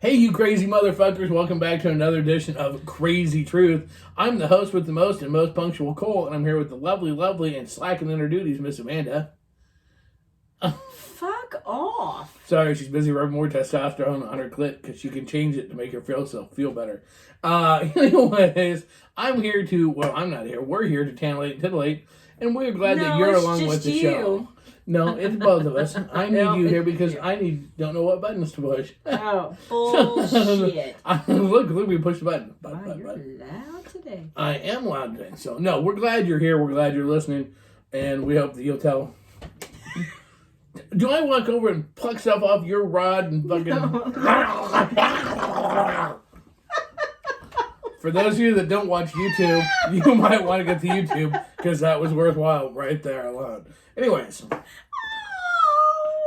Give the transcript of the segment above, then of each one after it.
Hey, you crazy motherfuckers, welcome back to another edition of Krazy Truth. I'm the host with the most and most punctual Cole, and I'm here with the lovely, and slacking in her duties, Miss Amanda. Fuck off. Sorry, she's busy rubbing more testosterone on her clit because she can change it to make her feel better. Anyways, I'm here to, well, I'm not here, we're here to titillate, and we're glad that you're along with the show. No, it's both of us. I need you here because I don't know what buttons to push. Oh, bullshit. Look, we pushed the button. Wow, you're loud today. I am loud today. So, no, we're glad you're here. We're glad you're listening. And we hope that you'll tell. Do I walk over and pluck stuff off your rod and fucking... For those of you that don't watch YouTube, you might want to get to YouTube because that was worthwhile right there alone. Anyways,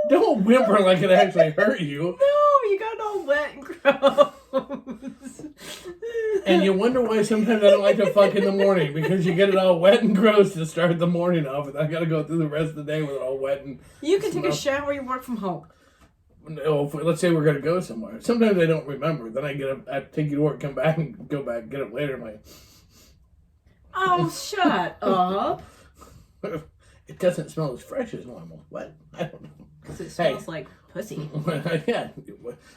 don't whimper like it actually hurt you. No, you got all wet and gross. And you wonder why sometimes I don't like to fuck in the morning because you get it all wet and gross to start the morning off, and I got to go through the rest of the day with it all wet and. You can take a shower. You work from home. No, let's say we're gonna go somewhere. Sometimes I don't remember. Then I take you to work, come back, and go back, get it later. Oh, shut up! It doesn't smell as fresh as normal. What? I don't know. Because it smells like pussy. Yeah,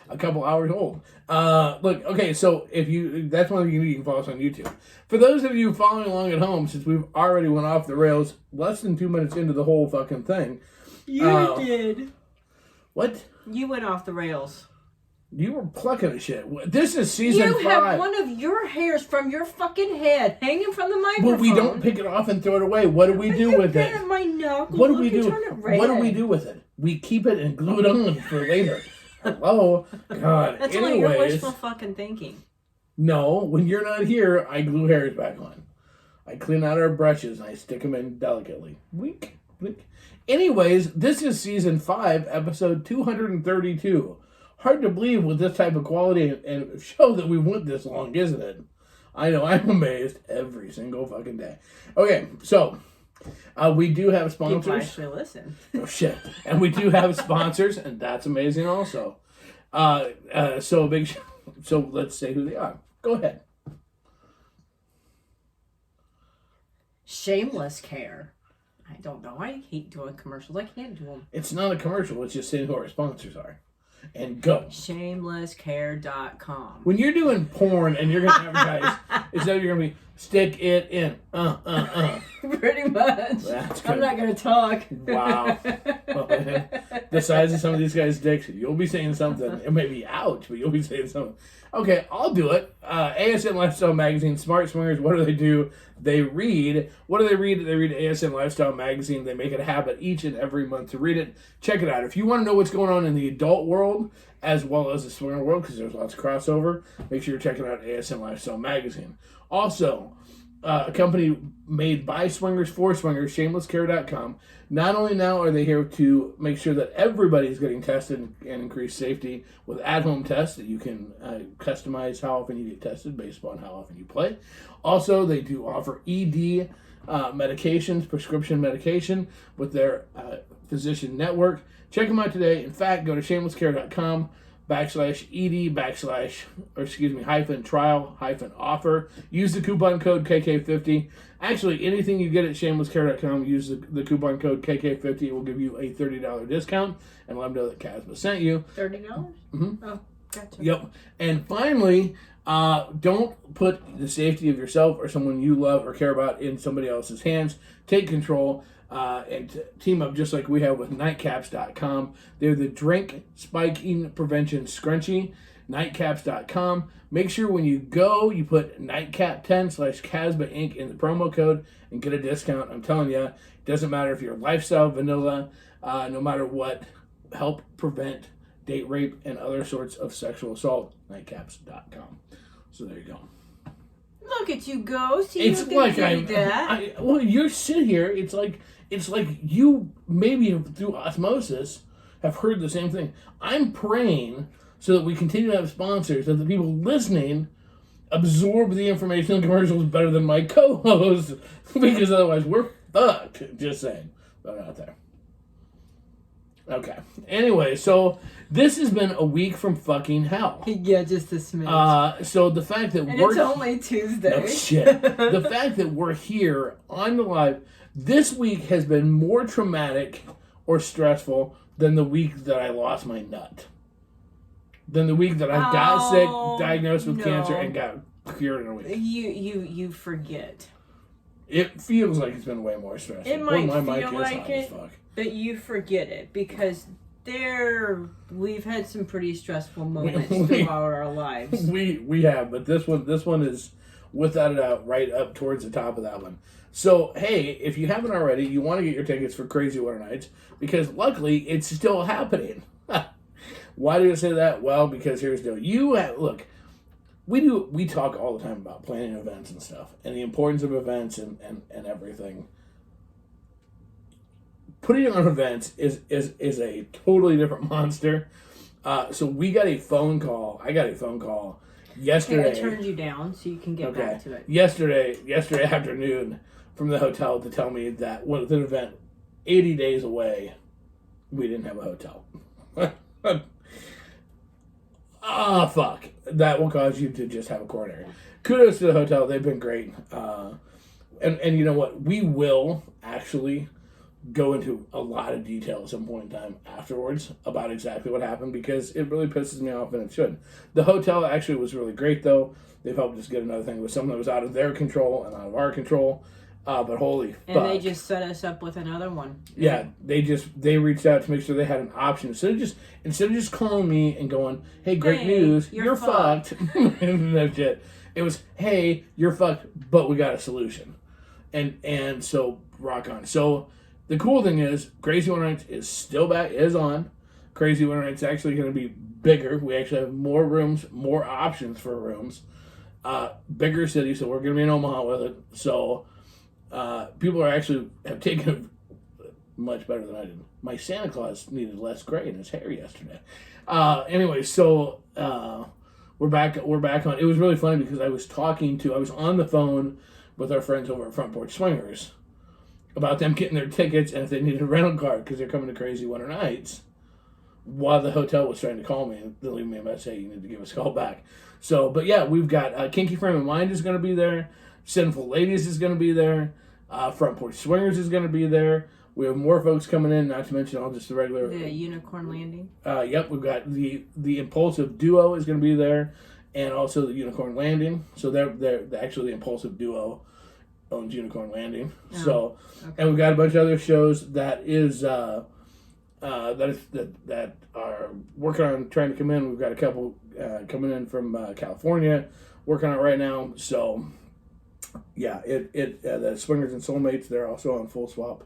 a couple hours old. Look, okay, so that's one thing you can follow us on YouTube. For those of you following along at home, since we've already went off the rails, less than 2 minutes into the whole fucking thing. You did. What? You went off the rails. You were plucking a shit. This is season 5. You have one of your hairs from your fucking head hanging from the microphone. Well, we don't pick it off and throw it away. What do we do with it? My knuckle. What do we do? What do we do with it? We keep it and glue it on for later. Hello? God. That's only your wishful fucking thinking. No, when you're not here, I glue hairs back on. I clean out our brushes and I stick them in delicately. Wink, wink. Anyways, this is season 5, episode 232. Hard to believe with this type of quality and show that we went this long, isn't it? I know, I'm amazed every single fucking day. Okay, so we do have sponsors. People actually listen. Oh shit! And we do have sponsors, and that's amazing also. So let's say who they are. Go ahead. Shameless Care. I don't know. I hate doing commercials. I can't do them. It's not a commercial. It's just saying who our sponsors are. And go. Shamelesscare.com. When you're doing porn and you're going to advertise, instead of you're going to be, stick it in. Pretty much. I'm not going to talk. Wow. Well, the size of some of these guys' dicks, you'll be saying something. It may be ouch, but you'll be saying something. Okay, I'll do it. ASM Lifestyle Magazine, Smart Swingers, what do? They read. What do they read? They read ASM Lifestyle Magazine. They make it a habit each and every month to read it. Check it out. If you want to know what's going on in the adult world as well as the swinger world, because there's lots of crossover, make sure you're checking out ASM Lifestyle Magazine. Also, a company made by swingers for swingers, shamelesscare.com. Not only now are they here to make sure that everybody's getting tested and increase safety with at-home tests that you can customize how often you get tested based upon how often you play. Also, they do offer ED medications, prescription medication with their physician network. Check them out today. In fact, go to shamelesscare.com /ED hyphen trial hyphen offer. Use the coupon code KK50. Actually, anything you get at shamelesscare.com, use the coupon code KK50. It will give you a $30 discount, and let them know that Casma sent you. $30? Mm-hmm. Oh, gotcha. Yep. And finally, don't put the safety of yourself or someone you love or care about in somebody else's hands. Take control. And team up just like we have with nightcaps.com. They're the drink spiking prevention scrunchie. Nightcaps.com. Make sure when you go, you put nightcap10/Casba Inc. in the promo code and get a discount. I'm telling you, it doesn't matter if you're lifestyle, vanilla, no matter what. Help prevent date rape and other sorts of sexual assault. Nightcaps.com. So there you go. Look at you go. See, it's like well, you sit here. It's like you maybe through osmosis have heard the same thing. I'm praying so that we continue to have sponsors, that the people listening absorb the information and commercials better than my co-hosts, because otherwise we're fucked. Just saying, put it out there. Okay. Anyway, so this has been a week from fucking hell. Yeah, just a smidge. So the fact that And we're... it's only Tuesday. No shit. The fact that we're here on the live this week has been more traumatic or stressful than the week that I lost my nut. Than the week that I got sick, diagnosed with cancer, and got cured in a week. You forget. It feels like it's been way more stressful. It might my feel mic like is it, hot as fuck. but you forget it because we've had some pretty stressful moments throughout our lives. We have, but this one is without a doubt right up towards the top of that one. So hey, if you haven't already, you want to get your tickets for Krazy Winter Nights because luckily it's still happening. Why do I say that? Well, because here's the deal. Look. We talk all the time about planning events and stuff and the importance of events and everything. Putting on events is a totally different monster. So we got a phone call. I got a phone call yesterday. Okay, I turned you down so you can get back to it. Yesterday afternoon from the hotel to tell me that with an event 80 days away, we didn't have a hotel. Ah, fuck. That will cause you to just have a coronary. Kudos to the hotel. They've been great. And you know what? We will actually go into a lot of detail at some point in time afterwards about exactly what happened because it really pisses me off and it should. The hotel actually was really great, though. They've helped us get another thing with something that was out of their control and out of our control. But holy fuck. And they just set us up with another one. Yeah, they reached out to make sure they had an option. Instead of just calling me and going, "Hey, great news, you're fucked." No shit. It was, "Hey, you're fucked, but we got a solution." And so rock on. So the cool thing is, Krazy Winter Nights is still back, is on. Krazy Winter Nights is actually going to be bigger. We actually have more rooms, more options for rooms. Bigger city, so we're going to be in Omaha with it. So people have taken it much better than I did. My Santa Claus needed less gray in his hair yesterday. Anyway, so we're back on. It was really funny because I was on the phone with our friends over at Front Porch Swingers about them getting their tickets and if they needed a rental car because they're coming to Krazy Winter Nights while the hotel was trying to call me and leave me a message, "Hey, you need to give us a call back." So, but yeah, we've got Kinky Frame of Mind is going to be there. Sinful Ladies is going to be there. Front Porch Swingers is going to be there. We have more folks coming in, not to mention all just the regular... The Unicorn Landing. Yep, we've got the Impulsive Duo is going to be there, and also the Unicorn Landing. So they're actually the Impulsive Duo owns Unicorn Landing. Oh, so, okay. And we've got a bunch of other shows that are working on trying to come in. We've got a couple coming in from California, working on it right now. So... yeah, the Swingers and Soulmates, they're also on Full Swap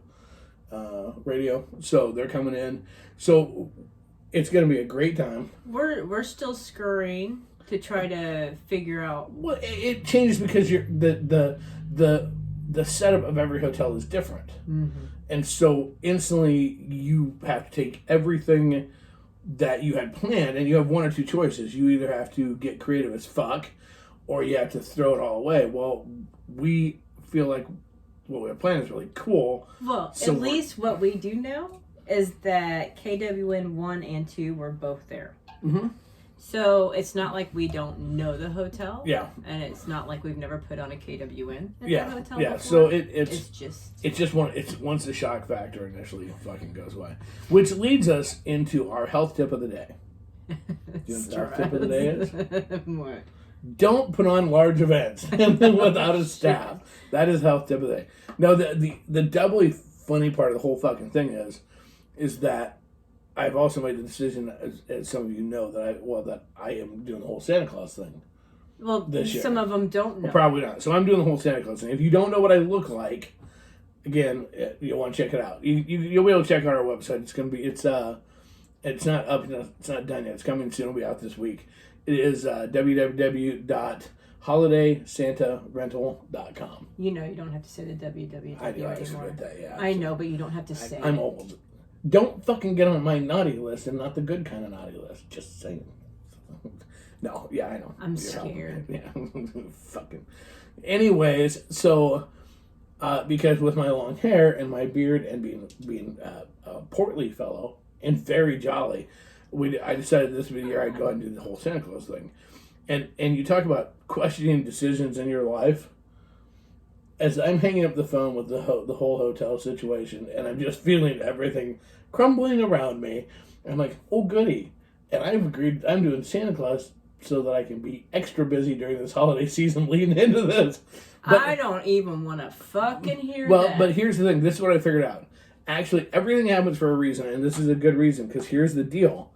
radio, so they're coming in. So it's going to be a great time. We're still scurrying to try to figure out. Well, it changes because the setup of every hotel is different, and so instantly you have to take everything that you had planned, and you have one or two choices. You either have to get creative as fuck, or you have to throw it all away. Well, we feel like what we're planning is really cool. Well, so at least what we do know is that KWN 1 and 2 were both there. Mm-hmm. So it's not like we don't know the hotel. Yeah. And it's not like we've never put on a KWN at the hotel Yeah, before. so it's just once the shock factor initially fucking goes away. Which leads us into our health tip of the day. You know what the health tip of the day is? What? Don't put on large events without a staff. That is health tip of the day. Now, the doubly funny part of the whole fucking thing is that I've also made the decision, as some of you know, that I am doing the whole Santa Claus thing. Well, this year. Some of them don't know. Well, probably not. So I'm doing the whole Santa Claus thing. If you don't know what I look like, again, you'll want to check it out. You'll be able to check out our website. It's going to be it's not up, it's not done yet. It's coming soon. It'll be out this week. It is www.holidaysantarental.com. You know, you don't have to say the www I know, anymore. I read that, yeah. I know, but you don't have to say I'm it. old. Don't fucking get on my naughty list and not the good kind of naughty list. Just saying. No, yeah, I know. I'm scared. Yeah, fucking. Anyways, so because with my long hair and my beard and being a portly fellow, and very jolly. I decided this would be the year I'd go and do the whole Santa Claus thing. And you talk about questioning decisions in your life. As I'm hanging up the phone with the whole hotel situation, and I'm just feeling everything crumbling around me, I'm like, oh goody. And I've agreed I'm doing Santa Claus so that I can be extra busy during this holiday season leading into this. But, I don't even want to fucking hear that. Well, but here's the thing. This is what I figured out. Actually, everything happens for a reason, and this is a good reason, because here's the deal.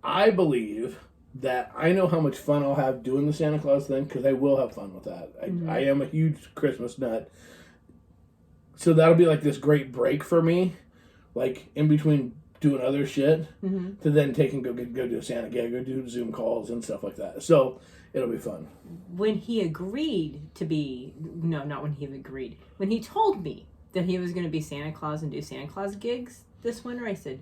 I believe that I know how much fun I'll have doing the Santa Claus thing, because I will have fun with that. I am a huge Christmas nut. So that'll be like this great break for me, like in between doing other shit, to then take and go do a Santa gig, go do Zoom calls and stuff like that. So it'll be fun. When he agreed to be, no, not when he agreed, when he told me that he was going to be Santa Claus and do Santa Claus gigs this winter, I said,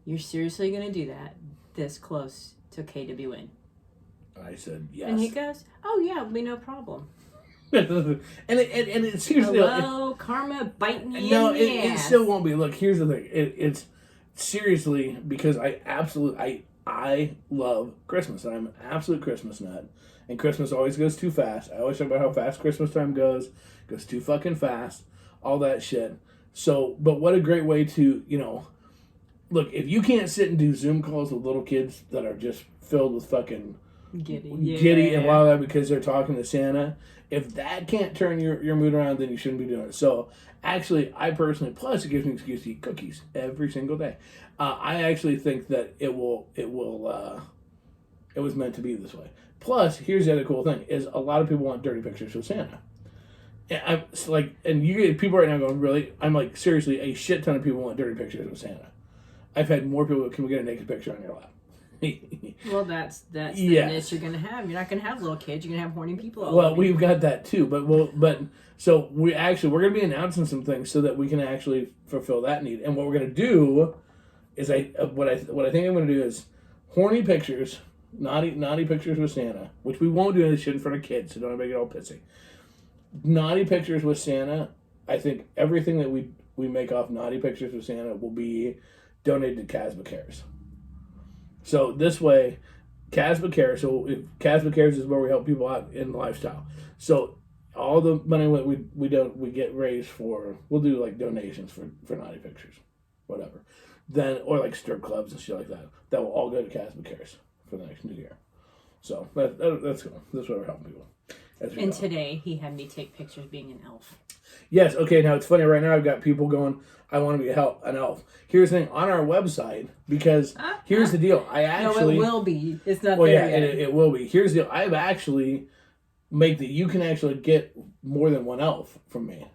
you're seriously going to do that this close to KWN? I said, yes. And he goes, oh yeah, it'll be no problem. and it seriously... Hello, karma biting you no, in the ass. It still won't be. Look, here's the thing. It's seriously because I love Christmas. And I'm an absolute Christmas nut. And Christmas always goes too fast. I always talk about how fast Christmas time goes. It goes too fucking fast. All that shit. So, but what a great way to, look, if you can't sit and do Zoom calls with little kids that are just filled with fucking giddy and wild out because they're talking to Santa, if that can't turn your mood around, then you shouldn't be doing it. So, actually, I personally, plus it gives me an excuse to eat cookies every single day. I actually think that it was meant to be this way. Plus, here's the other cool thing, is a lot of people want dirty pictures with Santa. And you get people right now going, really? I'm like, seriously, a shit ton of people want dirty pictures with Santa. I've had more people, can we get a naked picture on your lap? Well, that's the niche you're gonna have. You're not gonna have little kids. You're gonna have horny people. Well, we've got that too, so we're gonna be announcing some things so that we can actually fulfill that need. And what we're gonna do is what I think I'm gonna do is horny pictures, naughty pictures with Santa, which we won't do any shit in front of kids, so don't everybody get all pissy. Naughty pictures with Santa. I think everything that we make off naughty pictures with Santa will be donated to Casba Cares. So this way, Casba Cares. So if Casba Cares is where we help people out in lifestyle. So all the money we get raised for, we'll do like donations for naughty pictures, whatever. Then or like strip clubs and shit like that. That will all go to Casba Cares for the next new year. So that's cool. That's why we're helping people. And today he had me take pictures being an elf. Yes. Okay. Now it's funny. Right now I've got people going, I want to be an elf. Here's the thing on our website, because here's the deal. No, it will be. It's not well, there yeah, yet. It will be. Here's the deal. I've actually you can actually get more than one elf from me.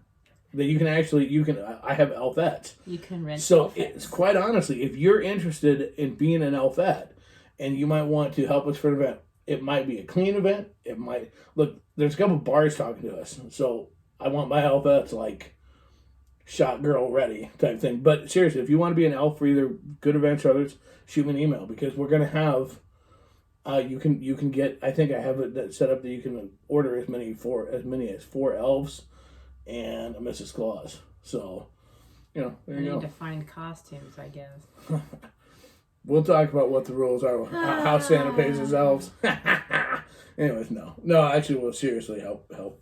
That I have elfettes. You can rent. So elfettes. it's quite honestly, if you're interested in being an elfette and you might want to help us for an event, it might be a clean event. It might look. There's a couple bars talking to us, so I want my elfettes like shot girl ready type thing. But seriously, if you want to be an elf for either good events or others, shoot me an email, because we're gonna have. You can get. I think I have it set up that you can order as many as 4 elves and a Mrs. Claus. So, there you go. Need to find costumes, I guess. We'll talk about what the rules are, how Santa pays his elves. Anyways, no, actually, we'll seriously help. We'll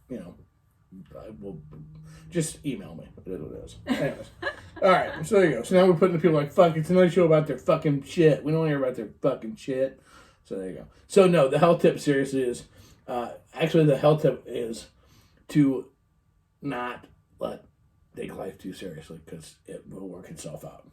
just email me. It is what it is. Anyways, all right. So there you go. So now we're putting the people like, fuck. It's another show about their fucking shit. We don't want to hear about their fucking shit. So there you go. So no, the health tip seriously is, the health tip is to not take life too seriously, because it will work itself out.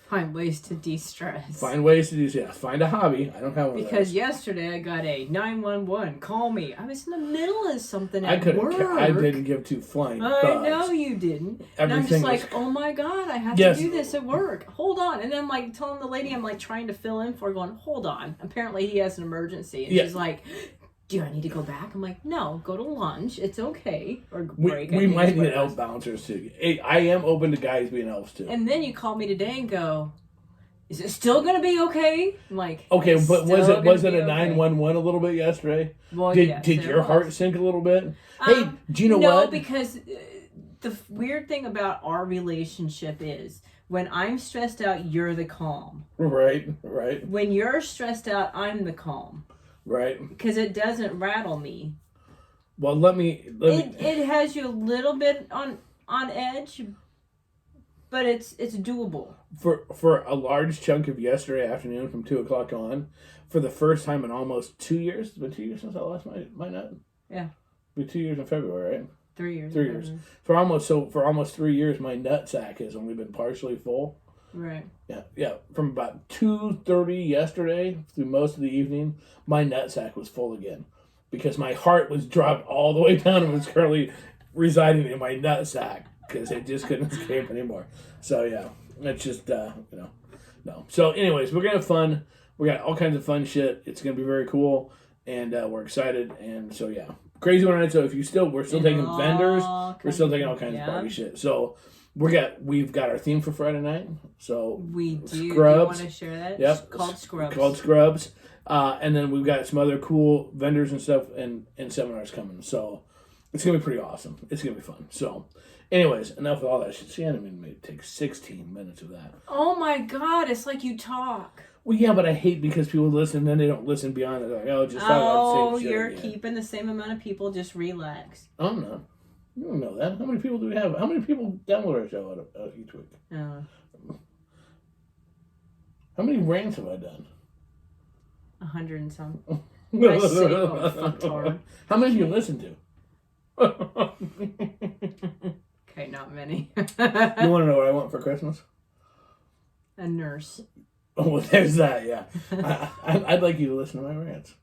Find ways to de-stress. Find ways to do. Find a hobby. I don't have one. Because yesterday I got a 911. Call me. I was in the middle of something at work. I didn't give 2 flying thoughts. I know you didn't. And I'm just like, oh my God, I have to do this at work. Hold on. And then I'm like telling the lady I'm like trying to fill in for, going, hold on. Apparently he has an emergency. And she's like, do I need to go back? I'm like, no, go to lunch. It's okay. Or break. We might need elf bouncers too. I am open to guys being elves too. And then you call me today and go, is it still going to be okay? I'm like, okay, but was it a 911 a little bit yesterday? Well, did your heart sink a little bit? Hey, do you know what? No, because the weird thing about our relationship is When I'm stressed out, you're the calm. Right. When you're stressed out, I'm the calm. Right. Because it doesn't rattle me. Well, let me. It has you a little bit on edge, but it's doable. For a large chunk of yesterday afternoon from 2:00 on, for the first time in almost 2 years. It's been 2 years since I lost my nut. Yeah. It's been 2 years in February, right? 3 years. 3 years. For almost 3 years, my nut sack has only been partially full. Right. Yeah. From about 2:30 yesterday through most of the evening, my nut sack was full again, because my heart was dropped all the way down and was currently residing in my nut sack because it just couldn't escape anymore. So yeah, it's just no. So anyways, we're gonna have fun. We got all kinds of fun shit. It's gonna be very cool, and we're excited. And so yeah, crazy one night. So if we're still taking vendors, we're still taking all kinds of party shit. So we've got our theme for Friday night. So we do. Scrubs. Do you want to share that? Yep. It's called Scrubs. Called Scrubs. And then we've got some other cool vendors and stuff and seminars coming. So it's gonna be pretty awesome. It's gonna be fun. So anyways, enough of all that shit. See, I didn't mean to take 16 minutes of that. Oh my God, it's like you talk. Well, yeah, but I hate because people listen and then they don't listen beyond it. They're like, just talk about the same shit you're again. Keeping the same amount of people. Just relax. Oh, no. You don't know that. How many people do we have? How many people download our show each week? How many rants have I done? 100 and some. How many do you listen to? Okay, not many. You want to know what I want for Christmas? A nurse. Oh, well, there's that, yeah. I'd like you to listen to my rants.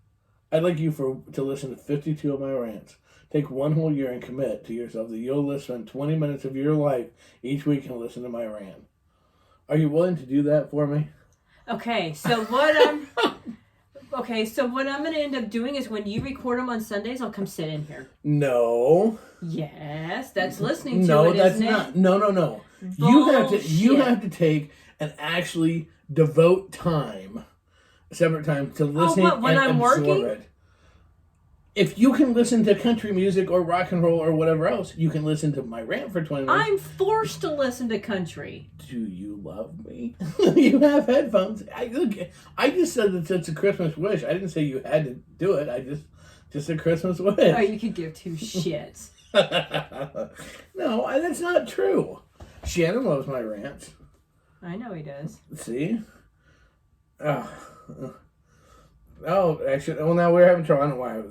I'd like you to listen to 52 of my rants. Take one whole year and commit to yourself that you'll spend 20 minutes of your life each week and listen to my rant. Are you willing to do that for me? Okay, so what I'm going to end up doing is when you record them on Sundays, I'll come sit in here. No. Yes, that's listening to no, it, that's isn't not. it? No. Bullshit. You have to take and actually devote time, separate time, to listening when I'm absorb working? it. If you can listen to country music or rock and roll or whatever else, you can listen to my rant for 20 minutes. I'm forced to listen to country. Do you love me? You have headphones. I just said that it's a Christmas wish. I didn't say you had to do it. I just a Christmas wish. Oh, you could give two shits. No, that's not true. Shannon loves my rants. I know he does. See? Oh, actually, well, now we're having trouble. I don't know why.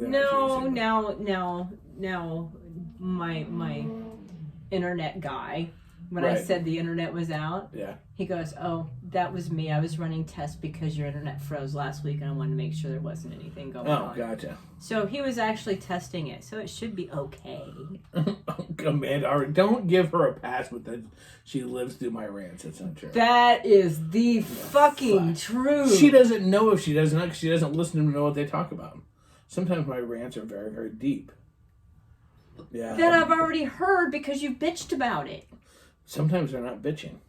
Now, my internet guy, when I said the internet was out, he goes, "Oh, that was me. I was running tests because your internet froze last week, and I wanted to make sure there wasn't anything going on." Oh, gotcha. So he was actually testing it, so it should be okay. Amanda, don't give her a pass with that. She lives through my rants. That's not true. That is the fucking truth. She doesn't know if she doesn't, because she doesn't listen to them to know what they talk about. Sometimes my rants are very, very deep. Yeah. That I've already heard because you bitched about it. Sometimes they're not bitching.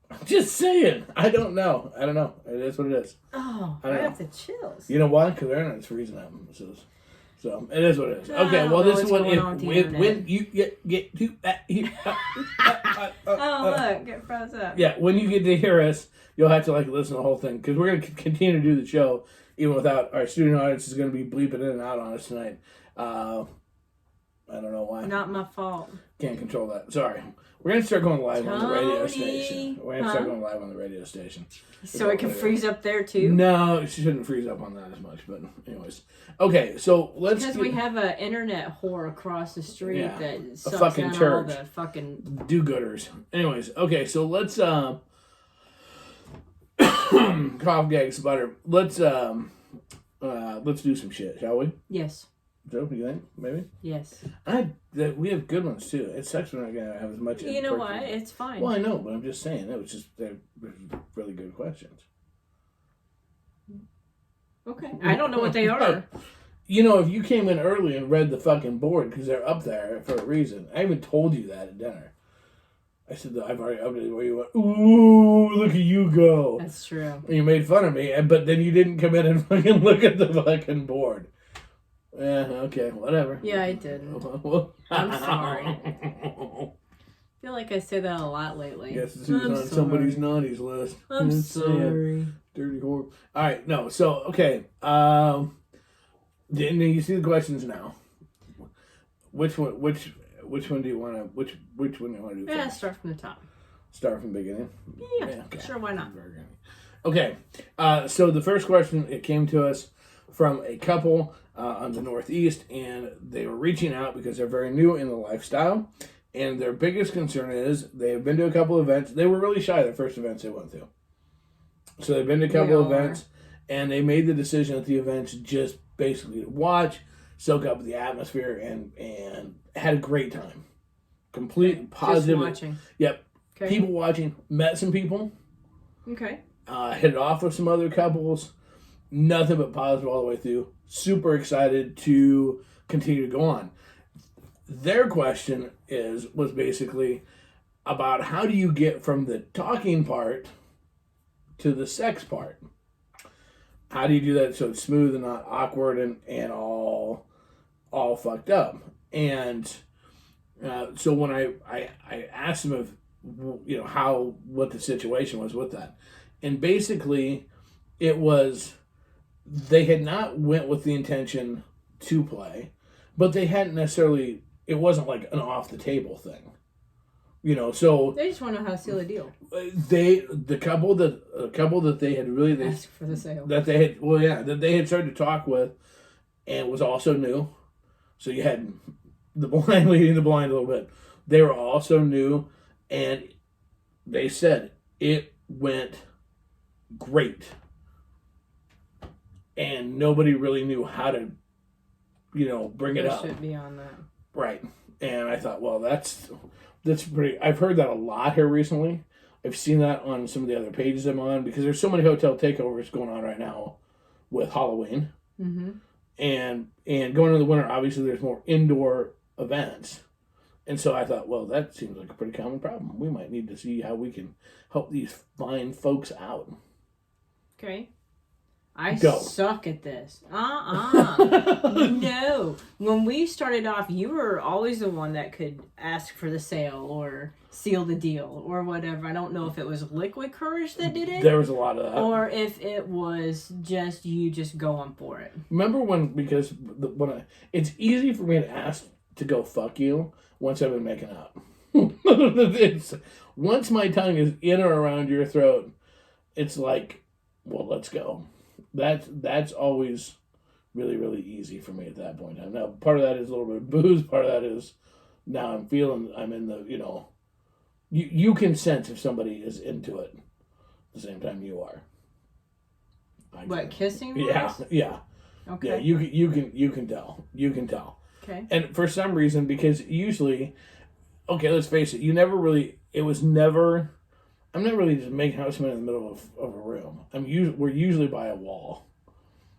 I'm just saying. I don't know. It is what it is. Oh, I have the chills. You know why? Because their internet's freezing up. So it is what it is. Okay, well, this is what when you get to look, get froze up. Yeah, when you get to hear us, you'll have to listen to the whole thing, because we're going to continue to do the show even without our student audience is going to be bleeping in and out on us tonight. I don't know why. Not my fault. Can't control that. Sorry. We're going to start going live on the radio station. So it can freeze up there too? No, it shouldn't freeze up on that as much. But anyways. Okay, so let's... Because we have an internet whore across the street that sucks fucking down church. all the fucking... do-gooders. Anyways, okay, so let's... cough, gag, sputter. Let's do some shit, shall we? Yes. Joe, you think? Maybe? Yes. We have good ones, too. It sucks we're not going to have as much... You know what? It's fine. Well, I know, but I'm just saying. They're really good questions. Okay. I don't know what they are. If you came in early and read the fucking board, because they're up there for a reason. I even told you that at dinner. I said that I've already updated where you went, ooh, look at you go. That's true. And you made fun of me, but then you didn't come in and fucking look at the fucking board. Yeah, okay, whatever. Yeah, I didn't. I'm sorry. feel like I say that a lot lately. Yes, it's on somebody's naughties list. I'm sorry. Dirty whore. All right, no. So okay. Then you see the questions now. Which one? Which one do you want to? Which one do you want to do? Yeah, first? start from the top. Start from the beginning. Yeah, okay. Sure. Why not? Okay. So the first question, it came to us from a couple on the Northeast, and they were reaching out because they're very new in the lifestyle, and their biggest concern is they have been to a couple events. They were really shy the first events they went to. So they've been to a couple events, and they made the decision at the events just basically to watch, soak up the atmosphere, and had a great time. Complete positive. Just watching. Yep. Okay. People watching. Met some people. Okay. Hit it off with some other couples. Nothing but positive all the way through. Super excited to continue to go on. Their question was basically about how do you get from the talking part to the sex part? How do you do that so it's smooth and not awkward and all fucked up? And so when I asked them if what the situation was with that, and basically it was they had not went with the intention to play, but they hadn't necessarily. It wasn't like an off the table thing. So they just want to know how to seal a deal. The couple that they had really ask for the sale that they had started to talk with, and was also new. So you had the blind leading the blind a little bit. They were also new, and they said it went great, and nobody really knew how to, bring it up. Should be on that. Right, and I thought, well, that's pretty. I've heard that a lot here recently. I've seen that on some of the other pages I'm on because there's so many hotel takeovers going on right now with Halloween, and going into the winter. Obviously, there's more indoor events, and so I thought, well, that seems like a pretty common problem. We might need to see how we can help these fine folks out. Okay. I suck at this. No. When we started off, you were always the one that could ask for the sale or seal the deal or whatever. I don't know if it was liquid courage that did it. There was a lot of that. Or if it was just you just going for it. Remember it's easy for me to ask to go fuck you once I've been making up. Once my tongue is in or around your throat, it's like, well, let's go. That's always really, really easy for me at that point in time. Now, part of that is a little bit of booze. Part of that is now I'm in the, you can sense if somebody is into it at the same time you are. What, kissing? Yeah. Okay. Yeah, you can tell. You can tell. Okay. And for some reason, because usually, okay, let's face it, I'm not really just making out with somebody in the middle of a room. We're usually by a wall.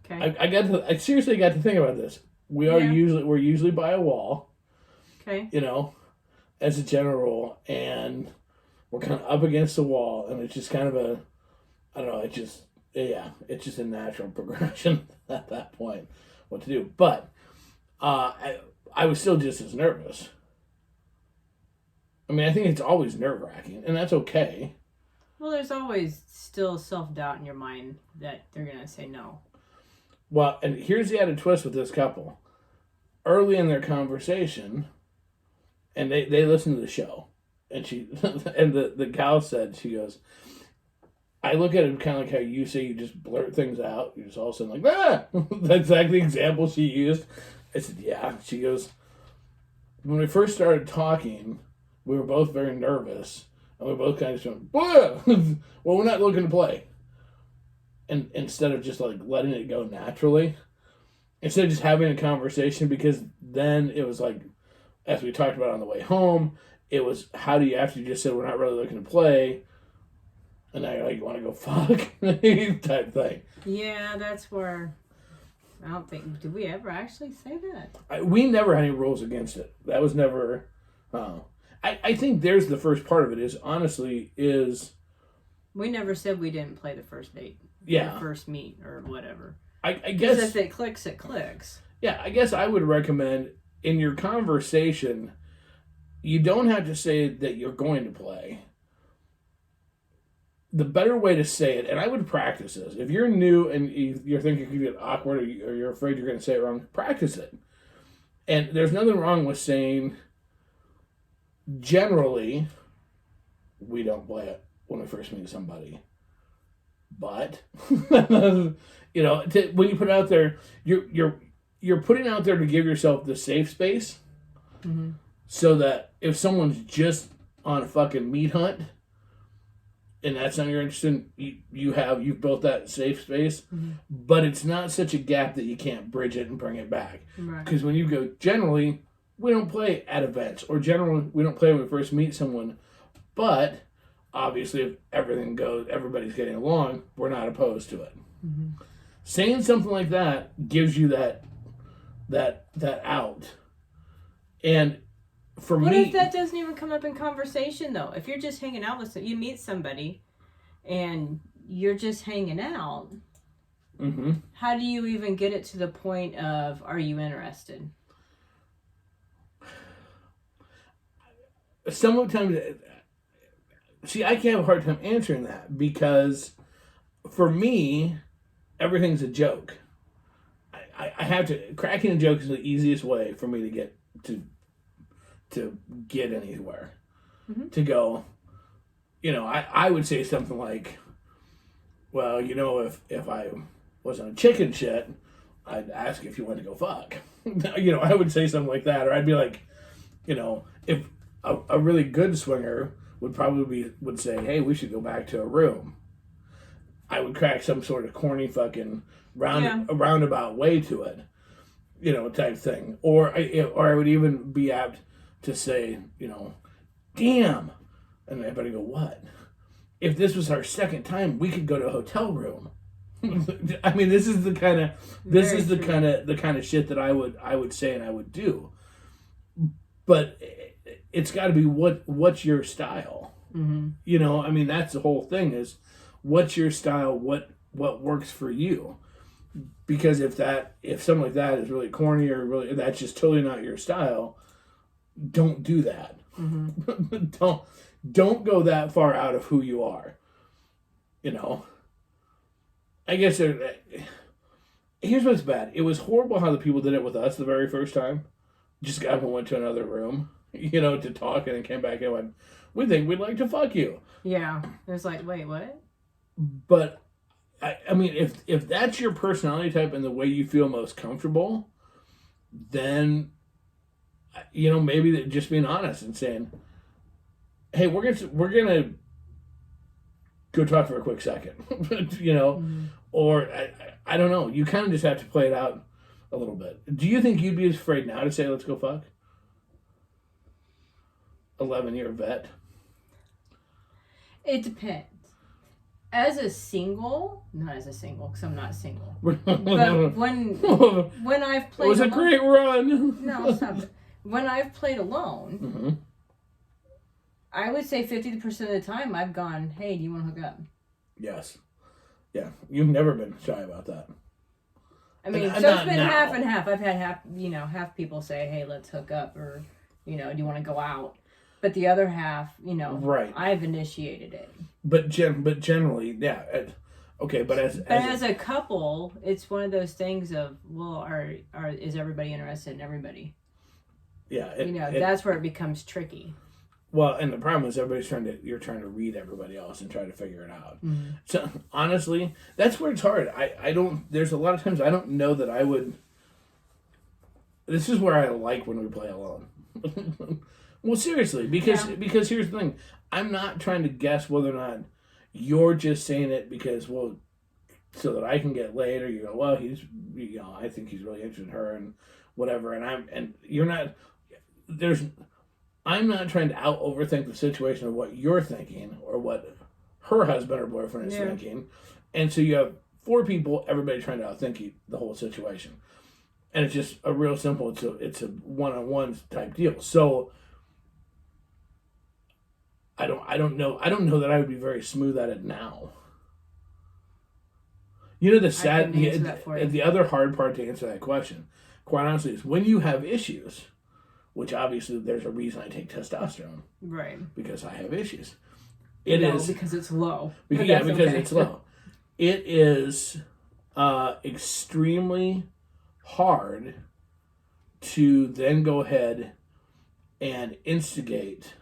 Okay. I seriously got to think about this. We're usually by a wall. Okay. As a general rule, and we're kind of up against the wall, and it's just kind of it's just a natural progression at that point, what to do. But I was still just as nervous. I mean, I think it's always nerve-wracking, and that's okay. Well, there's always still self-doubt in your mind that they're going to say no. Well, and here's the added twist with this couple. Early in their conversation, and they listened to the show, and the gal said, she goes, I look at it kind of like how you say you just blurt things out. You're just all of a sudden like, ah! That's exactly the example she used. I said, yeah. She goes, when we first started talking, we were both very nervous, and we both kind of just went, well, we're not looking to play. And instead of just like letting it go naturally, instead of just having a conversation, because then it was like, as we talked about on the way home, it was, how do you, after you just said we're not really looking to play, and now you're like, you want to go fuck? type thing. Yeah, that's where, I don't think, did we ever actually say that? We never had any rules against it. That was never, I think there's the first part of it is we never said we didn't play the first date. Yeah. The first meet or whatever. I guess. Because if it clicks, it clicks. Yeah, I guess I would recommend in your conversation, you don't have to say that you're going to play. The better way to say it, and I would practice this. If you're new and you're thinking you get awkward or you're afraid you're going to say it wrong, practice it. And there's nothing wrong with saying, generally, we don't play it when we first meet somebody. But, when you put it out there, you're putting it out there to give yourself the safe space, mm-hmm. so that if someone's just on a fucking meat hunt, and that's not you're interested in, you've built that safe space, mm-hmm. but it's not such a gap that you can't bridge it and bring it back. Because when you go, generally, we don't play at events, or generally, we don't play when we first meet someone, but obviously, if everything goes, everybody's getting along, we're not opposed to it. Mm-hmm. Saying something like that gives you that out. And for me... What if that doesn't even come up in conversation, though? If you're just hanging out with you meet somebody, and you're just hanging out, mm-hmm. how do you even get it to the point of, are you interested? Sometimes... See, I can have a hard time answering that, because for me, everything's a joke. I have to... Cracking a joke is the easiest way for me to get anywhere. Mm-hmm. To go, I would say something like, well, if I wasn't a chicken shit, I'd ask if you want to go fuck. I would say something like that. Or I'd be like, if a really good swinger would say, hey, we should go back to a room. I would crack some sort of corny fucking roundabout way to it, type thing. Or I would even be apt to say, damn. And everybody go, what? If this was our second time, we could go to a hotel room. I mean, this is the kind of shit that I would say and I would do. But it's got to be what's your style. Mm-hmm. I mean, that's the whole thing is, what's your style? What works for you? Because if something like that is really corny or really that's just totally not your style, don't do that. Mm-hmm. Don't go that far out of who you are. I guess here's what's bad. It was horrible how the people did it with us the very first time. Just got up and went to another room, to talk, and then came back and went, we think we'd like to fuck you. Yeah. It was like, wait, what? But, I mean, if that's your personality type and the way you feel most comfortable, then, maybe just being honest and saying, hey, we're gonna go talk for a quick second, mm-hmm. Or I don't know. You kind of just have to play it out a little bit. Do you think you'd be afraid now to say, let's go fuck? 11-year vet. It depends. Not as a single, because I'm not single. But when I've played, it was a great run. No, stop it. When I've played alone, mm-hmm. I would say 50% of the time I've gone, hey, do you want to hook up? Yes. Yeah. You've never been shy about that. I mean, so it's been half and half. I've had half people say, hey, let's hook up, or, do you want to go out? But the other half, right. I've initiated it. But generally, yeah. Okay, but as a couple, it's one of those things of, well, is everybody interested in everybody? Yeah. That's where it becomes tricky. Well, and the problem is you're trying to read everybody else and try to figure it out. Mm-hmm. So honestly, that's where it's hard. There's a lot of times I don't know that I would. This is where I like when we play alone. Well, seriously, because here's the thing. I'm not trying to guess whether or not you're just saying it because, well, so that I can get laid, or you go, well, I think he's really interested in her and whatever, and you're not. I'm not trying to overthink the situation of what you're thinking or what her husband or boyfriend is thinking. And so you have 4 people, everybody trying to outthink the whole situation. And it's just a real simple, it's a one-on-one type deal. So I don't know that I would be very smooth at it now. The other hard part to answer that question, quite honestly, is when you have issues which obviously there's a reason I take testosterone. Right. Because I have issues. Because it's low. Because it's low. It is extremely hard to then go ahead and instigate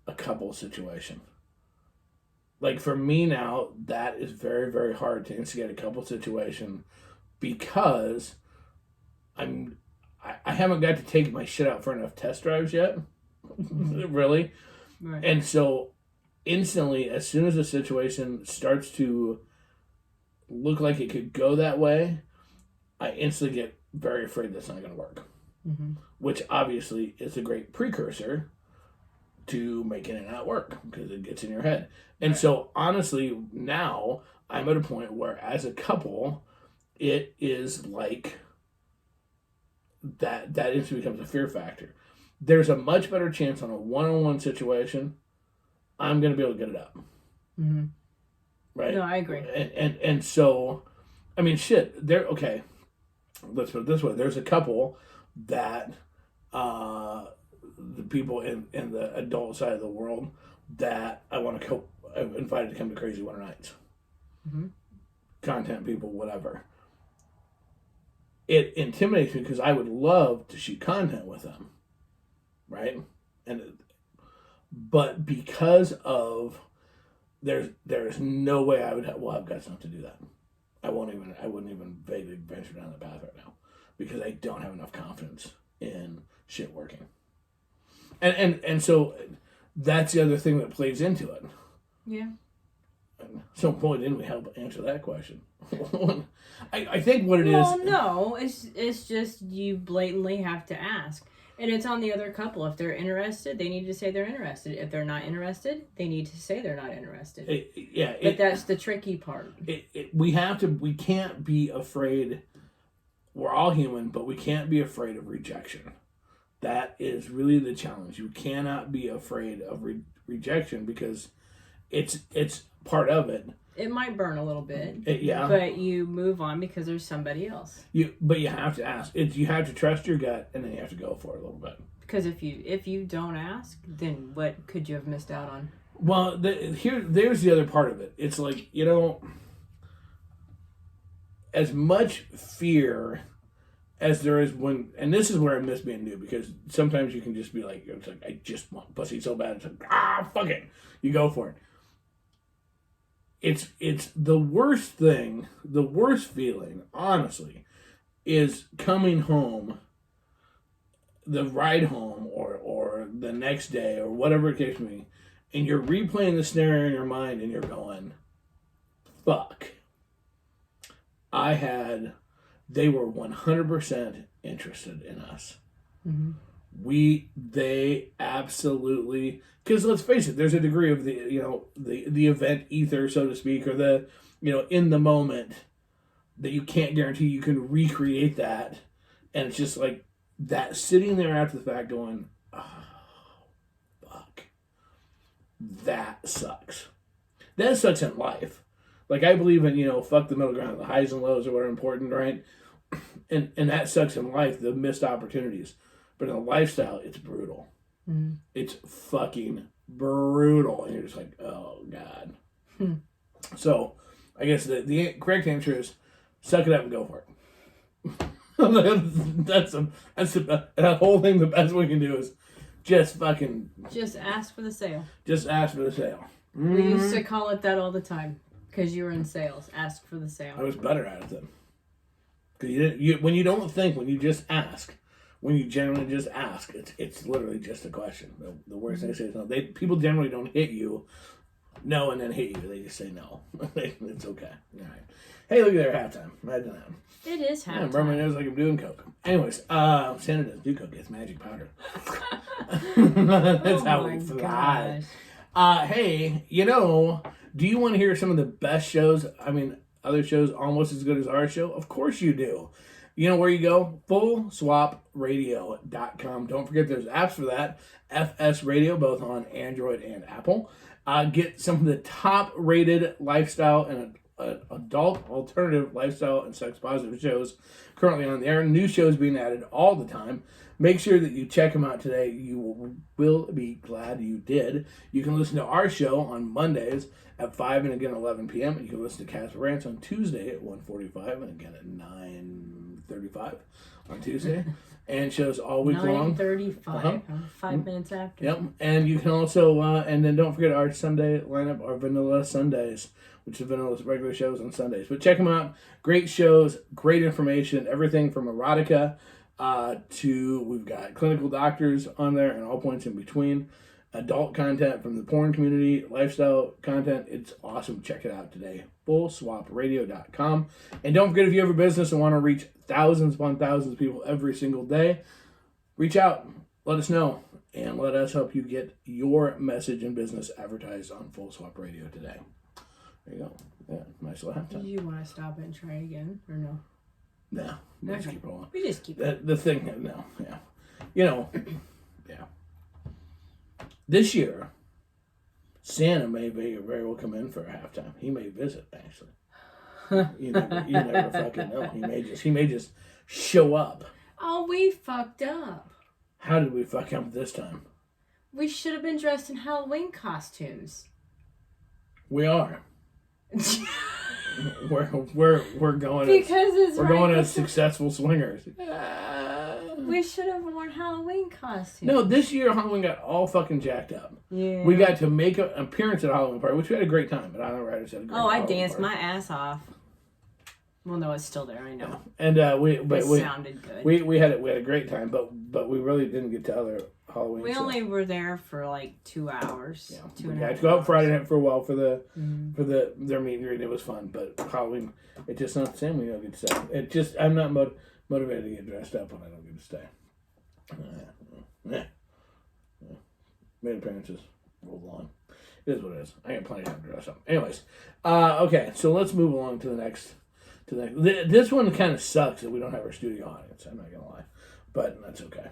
a couple situation. Like for me now, that is very, very hard to instigate a couple situation because I haven't got to take my shit out for enough test drives yet. Really. Right. And so instantly, as soon as the situation starts to look like it could go that way, I instantly get very afraid that's not going to work. Mm-hmm. Which obviously is a great precursor to making it not work because it gets in your head. And so honestly, now I'm at a point where as a couple, it is like that instantly becomes a fear factor. There's a much better chance on a one-on-one situation I'm going to be able to get it up. Mm-hmm. Right? No, I agree. And so, I mean, shit, okay, let's put it this way. There's a couple that the people in the adult side of the world that I want to I've invited to come to Crazy Winter Nights. Mm-hmm. Content people, whatever. It intimidates me because I would love to shoot content with them. Right? But because of there's no way I would have guts enough to do that. I wouldn't even vaguely venture down that path right now because I don't have enough confidence in shit working. And so that's the other thing that plays into it. Yeah. So boy, didn't we help answer that question? I think what it is. Well, no, it's just you blatantly have to ask. And it's on the other couple. If they're interested, they need to say they're interested. If they're not interested, they need to say they're not interested. But that's the tricky part. We can't be afraid. We're all human, but we can't be afraid of rejection. That is really the challenge. You cannot be afraid of rejection because it's part of it. It might burn a little bit. But you move on because there's somebody else. But you have to ask. You have to trust your gut, and then you have to go for it a little bit. Because if you don't ask, then what could you have missed out on? Well, there's the other part of it. It's like, as much fear as there is when, and this is where I miss being new, because sometimes you can just be like, it's like, I just want pussy so bad. It's like, fuck it. You go for it. It's the worst thing, the worst feeling, honestly, is coming home, the ride home, or the next day, or whatever it takes me, and you're replaying the scenario in your mind, and you're going, fuck. They were 100% interested in us. Mm-hmm. They absolutely, because let's face it, there's a degree of the event ether, so to speak, or the, in the moment that you can't guarantee you can recreate that. And it's just like that sitting there after the fact going, oh, fuck. That sucks. That sucks in life. Like, I believe in, fuck the middle ground. The highs and lows are what are important, right? And that sucks in life, the missed opportunities. But in a lifestyle, it's brutal. Mm-hmm. It's fucking brutal. And you're just like, oh, God. Hmm. So, I guess the correct answer is suck it up and go for it. that's that whole thing. The best we can do is just ask for the sale. Just ask for the sale. Mm-hmm. We used to call it that all the time because you were in sales. Ask for the sale. I was better at it then. Because when you don't think, when you just ask, when you generally just ask, it's literally just a question. The worst thing I say is no. People generally don't hit you, no, and then hit you. They just say no. It's okay. All right. Hey, look at their halftime. Imagine that. It is halftime. Yeah, burn my nose like I'm doing coke. Anyways, Santa doesn't do coke. It's magic powder. That's how we fly. Hey, do you want to hear some of the best shows? I mean, other shows almost as good as our show? Of course you do. You know where you go? FullSwapRadio.com. Don't forget there's apps for that. FS Radio, both on Android and Apple. Get some of the top-rated lifestyle and adult alternative lifestyle and sex-positive shows currently on the air. New shows being added all the time. Make sure that you check them out today. You will be glad you did. You can listen to our show on Mondays at 5 and again at 11 p.m. And you can listen to Casper Rants on Tuesday at 1:45 and again at 9:35 on Tuesday. And shows all week long. 9:35. 5 minutes after. Yep. And you can also, and then don't forget our Sunday lineup, our Vanilla Sundays, which is Vanilla's regular shows on Sundays. But check them out. Great shows, great information, everything from erotica to we've got clinical doctors on there and all points in between. Adult content from the porn community, lifestyle content. It's awesome. Check it out today. FullSwapRadio.com. And don't forget, if you have a business and want to reach thousands upon thousands of people every single day, reach out. Let us know. And let us help you get your message and business advertised on Full Swap Radio today. There you go. Yeah, nice little halftime. Do you want to stop it and try it again, or no? No, let's keep rolling. We just keep it. The thing, no, yeah. You know, yeah. This year, Santa may very well come in for a halftime. He may visit, actually. You never fucking know. He may just show up. Oh, we fucked up. How did we fuck up this time? We should have been dressed in Halloween costumes. We are. we're going because we're going as successful swingers. We should have worn Halloween costumes. No, this year Halloween got all fucking jacked up. Yeah. We got to make an appearance at a Halloween party, which we had a great time. But I know Ryder said a great I Halloween danced party. my ass off. Well, no, it's still there. I know. Yeah. And it sounded good. We had a great time, but we really didn't get to other Halloween. We only were there for like 2 hours. Yeah, 2.5 we got hours. to go out Friday night for a while for their meet and greet. It was fun, but Halloween, it's just not the same when you don't get to stay. It just I'm not motivated to get dressed up when I don't get to stay. Made appearances, rolled along. It is what it is. I got plenty of time to dress up. Anyways, okay, so let's move along to the next. This one kind of sucks that we don't have our studio audience. I'm not gonna lie, but that's okay.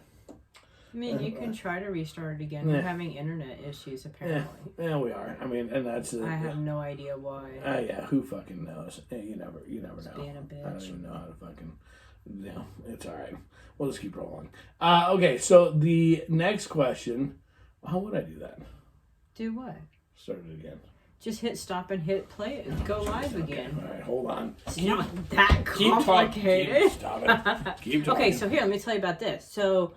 I mean, you can try to restart it again. We're having internet issues, apparently. Yeah, we are. I mean, and that's... I have no idea why. Yeah, who fucking knows? You never know. Being a bitch. I don't even know how to fucking... No, it's all right. We'll just keep rolling. Okay, so the next question... How would I do that? Do what? Start it again. Just hit stop and hit play. Go live again. All right, hold on. It's not that complicated. Keep talking. Keep talking. Okay, so here, let me tell you about this. So...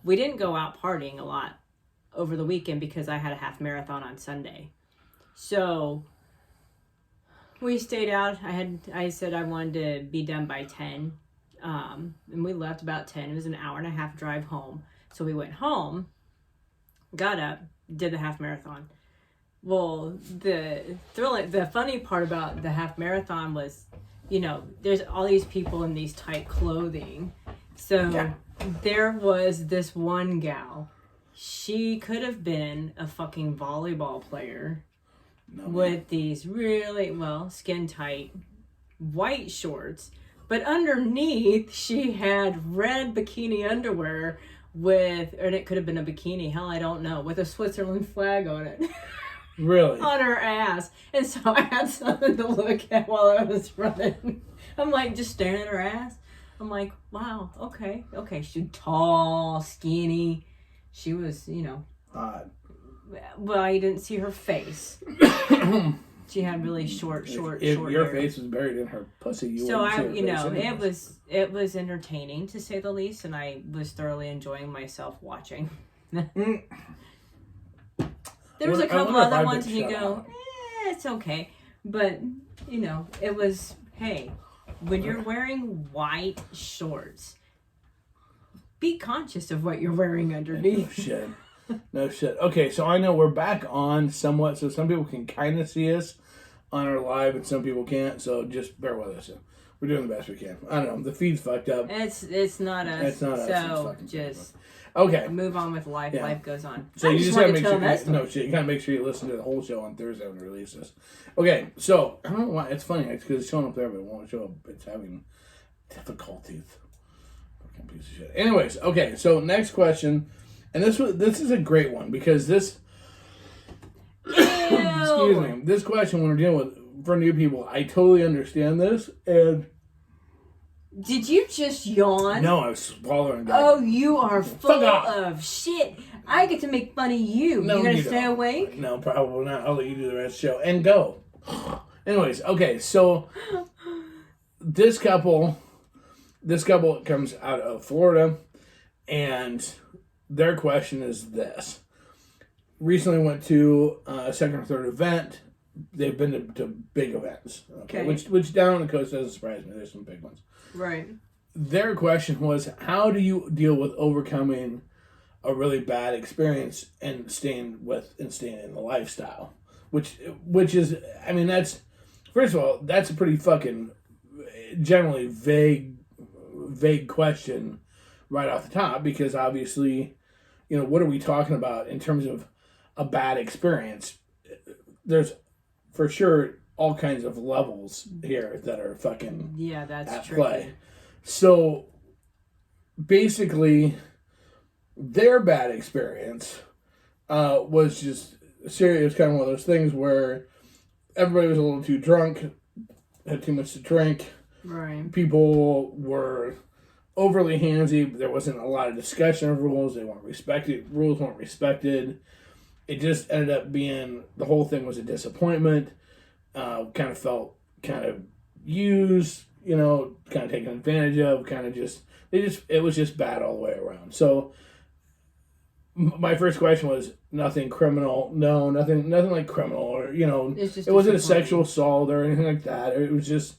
We didn't go out partying a lot over the weekend because I had a half marathon on Sunday. So we stayed out. I said I wanted to be done by 10. And we left about 10. It was an hour and a half drive home. So we went home, got up, did the half marathon. Well, the funny part about the half marathon was, there's all these people in these tight clothing. So yeah. There was this one gal. She could have been a fucking volleyball player with these really, skin tight white shorts. But underneath, she had red bikini underwear and it could have been a bikini, hell, I don't know, with a Switzerland flag on it. Really? On her ass. And so I had something to look at while I was running. I'm like, just staring at her ass. I'm like, wow, okay. She's tall, skinny. She was, Hot. Well, you didn't see her face. She had really short If short your hair. face was buried in her pussy, So it was entertaining to say the least, and I was thoroughly enjoying myself watching. There was a couple other ones, and you go, it's okay, but it was hey. When you're wearing white shorts, be conscious of what you're wearing underneath. No shit. Okay, so I know we're back on somewhat, so some people can kind of see us on our live, and some people can't. So just bear with us. We're doing the best we can. I don't know. The feed's fucked up. It's not us. It's not us. So just okay. Move on with life. Yeah. Life goes on. So you just gotta make sure. You gotta make sure you listen to the whole show on Thursday when we release this. Okay. So I don't know why it's funny. It's because it's showing up there, but it won't show up. It's having difficulties. Fucking piece of shit. Anyways, okay. So next question, and this is a great one because this. Excuse me. This question when we're dealing with for new people, I totally understand this, and Did you just yawn? No, I was swallowing. Oh, you are full of shit. I get to make fun of you. No, you gonna stay awake? No, probably not. I'll let you do the rest of the show and go. Anyways, okay, so this couple comes out of Florida, and their question is this. Recently went to a second or third event. They've been to big events, okay. Which down on the coast doesn't surprise me. There's some big ones. Right. Their question was, how do you deal with overcoming a really bad experience and staying in the lifestyle? Which is, I mean, that's, first of all, that's a pretty fucking generally vague question right off the top, because obviously, you know, what are we talking about in terms of a bad experience? There's for sure all kinds of levels here that are fucking at play. So basically, their bad experience was just serious. It was kind of one of those things where everybody was a little too drunk, had too much to drink. Right. People were overly handsy. There wasn't a lot of discussion of rules. They weren't respected. Rules weren't respected. It just ended up being, the whole thing was a disappointment. Kind of felt kind of used, you know, kind of taken advantage of, it was just bad all the way around. So my first question was, nothing criminal. No, nothing like criminal, or, you know, it wasn't a sexual assault or anything like that. It was just,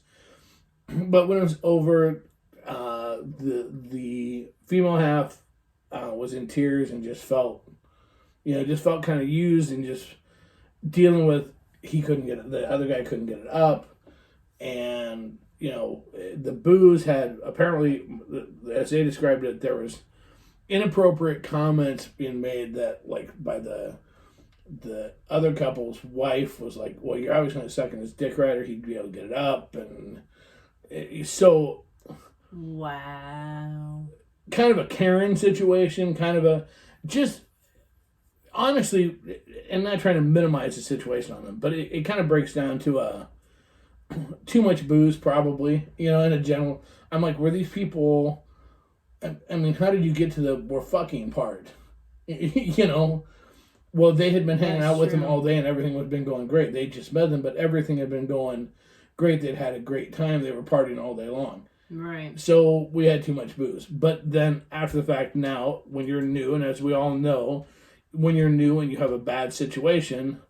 but when it was over, the female half was in tears and just felt kind of used, and just dealing with, the other guy couldn't get it up, and, you know, the booze had, apparently, as they described it, there was inappropriate comments being made that, like, by the other couple's wife was like, well, you're always going to suck in his dick, right, or he'd be able to get it up, and so... Wow. Kind of a Karen situation, kind of a, just, honestly, and not trying to minimize the situation on them, but it kind of breaks down to too much booze, probably, you know, in a general. I'm like, were these people, I mean, how did you get to the we're fucking part? You know, well, they had been hanging out with them all day and everything had been going great. They just met them, but everything had been going great. They'd had a great time. They were partying all day long. Right. So we had too much booze. But then after the fact, now, when you're new, and as we all know, when you're new and you have a bad situation,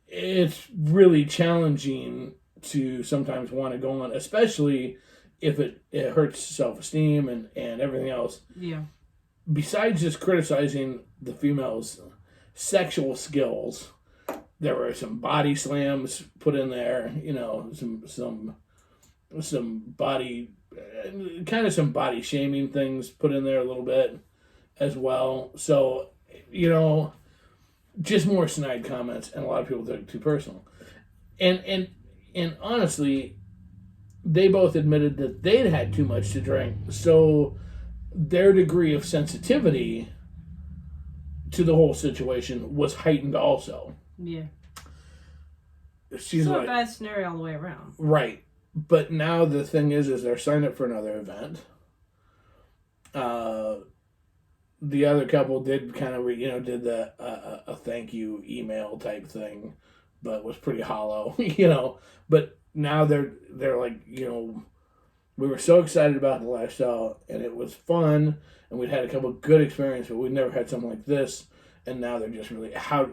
it's really challenging to sometimes want to go on, especially if it hurts self-esteem and everything else. Yeah. Besides just criticizing the female's sexual skills, there were some body slams put in there, you know, some body, kind of some body shaming things put in there a little bit as well. So, you know, just more snide comments, and a lot of people took it too personal. And honestly, they both admitted that they'd had too much to drink, so their degree of sensitivity to the whole situation was heightened also. Yeah. She's so like, a bad scenario all the way around. Right. But now the thing is they're signed up for another event. The other couple did kind of, did the a thank you email type thing, but was pretty hollow, you know. But now they're like, you know, we were so excited about the lifestyle and it was fun and we'd had a couple of good experiences, but we'd never had something like this. And now they're just really, how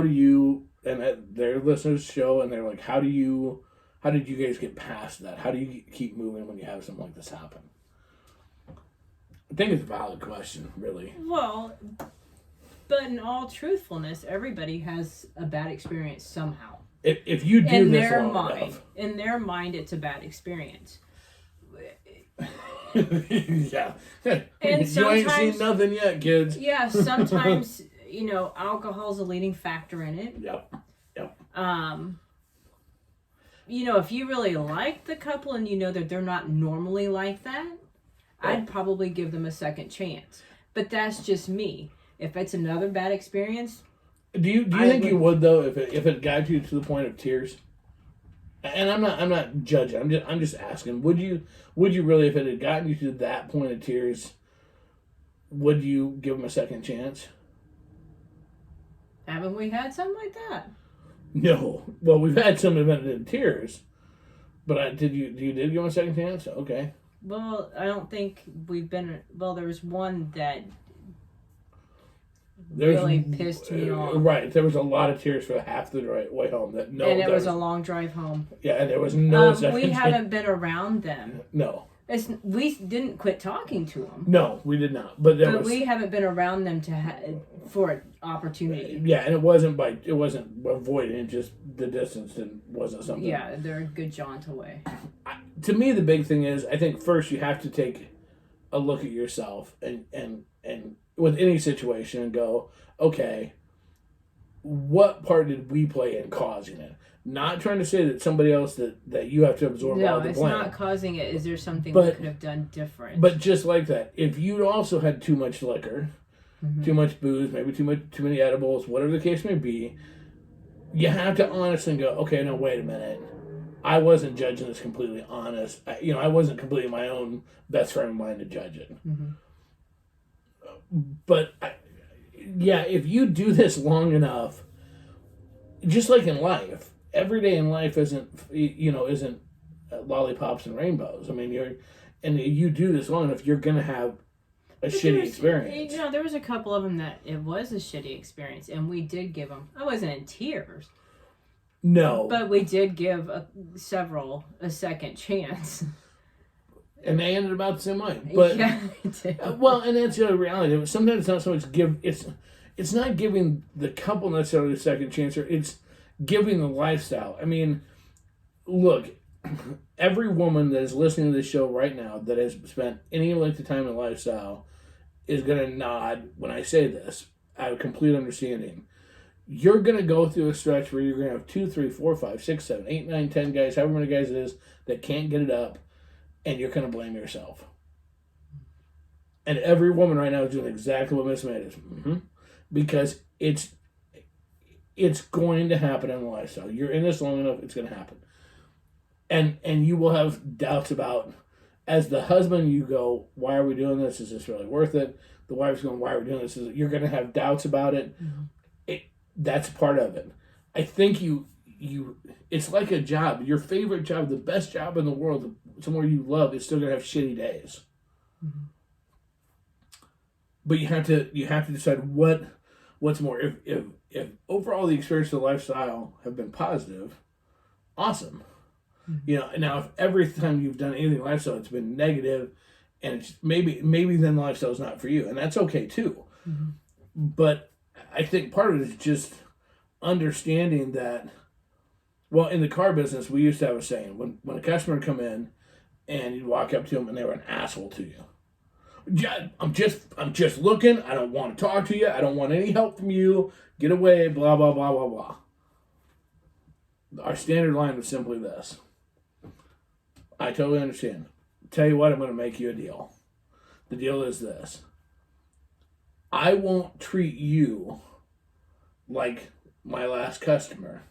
do you, and their listeners show, and they're like, how did you guys get past that? How do you keep moving when you have something like this happen? I think it's a valid question, really. Well, but in all truthfulness, everybody has a bad experience somehow. If you do in this their long mind, enough. In their mind, it's a bad experience. Yeah. And you ain't seen nothing yet, kids. Yeah, sometimes, you know, alcohol's a leading factor in it. Yep. You know, if you really like the couple and you know that they're not normally like that, I'd probably give them a second chance. But that's just me. If it's another bad experience, do you think you would though if it got you to the point of tears? And I'm not judging. I'm just asking. Would you really, if it had gotten you to that point of tears, would you give him a second chance? Haven't we had something like that? No. Well, we've had some that ended in tears, but did you give him a second chance? Okay. Well, I don't think we've been. Well, there was one that really pissed me off. Right. There was a lot of tears for half the way home. And it was a long drive home. Yeah, and there was no second We haven't been around them. No. We didn't quit talking to them. No, we did not. But we haven't been around them for an opportunity. Yeah, and it wasn't avoiding, just the distance and wasn't something. Yeah, they're a good jaunt away. To me, the big thing is, I think first you have to take a look at yourself and with any situation and go, okay, what part did we play in causing it? Not trying to say that somebody else that you have to absorb all the blame. No, it's not causing it. Is there something we could have done different? But just like that, if you also had too much liquor, too much booze, maybe too many edibles, whatever the case may be, you have to honestly go, okay, no, wait a minute. I wasn't judging this completely honest. I wasn't completely my own best friend of mine to judge it. Mm-hmm. But, if you do this long enough, just like in life, every day in life isn't lollipops and rainbows. I mean, you do this long enough, you're gonna have a shitty experience. There was a couple of them that it was a shitty experience, and we did give them. I wasn't in tears. No, but we did give several a second chance. And they ended about the same way. But yeah, they did. Well, and that's the other reality. Sometimes it's not so much it's not giving the couple necessarily a second chance, or it's giving the lifestyle. I mean, look, every woman that is listening to this show right now that has spent any length of time in lifestyle is going to nod when I say this. I have complete understanding. You're going to go through a stretch where you're going to have 2, 3, 4, 5, 6, 7, 8, 9, 10 guys, however many guys it is, that can't get it up, and you're going to blame yourself. And every woman right now is doing exactly what Miss Maid is. Mm-hmm. Because it's going to happen in the lifestyle. You're in this long enough, it's going to happen. And you will have doubts about, as the husband, you go, why are we doing this? Is this really worth it? The wife's going, why are we doing this? You're going to have doubts about it. Mm-hmm. That's part of it. I think you it's like a job. Your favorite job, the best job in the world, somewhere you love, is still going to have shitty days. Mm-hmm. But you have to decide what's more. If overall the experience of the lifestyle have been positive, awesome. Mm-hmm. Now if every time you've done anything lifestyle it's been negative, and it's maybe then lifestyle is not for you, and that's okay too. Mm-hmm. But I think part of it is just understanding that. Well, in the car business, we used to have a saying: when a customer would come in, and you'd walk up to them and they were an asshole to you. I'm just looking. I don't want to talk to you. I don't want any help from you. Get away. Blah blah blah blah blah. Our standard line was simply this: I totally understand. Tell you what, I'm going to make you a deal. The deal is this: I won't treat you like my last customer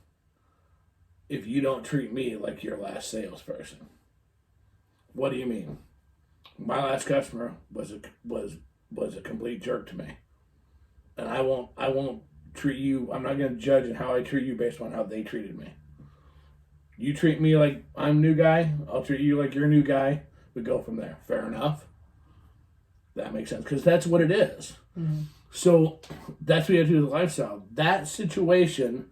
if you don't treat me like your last salesperson. What do you mean? My last customer was a complete jerk to me. And I won't treat you, I'm not going to judge how I treat you based on how they treated me. You treat me like I'm a new guy, I'll treat you like you're a new guy. We go from there. Fair enough? That makes sense, because that's what it is. Mm-hmm. So that's what you have to do with the lifestyle. That situation,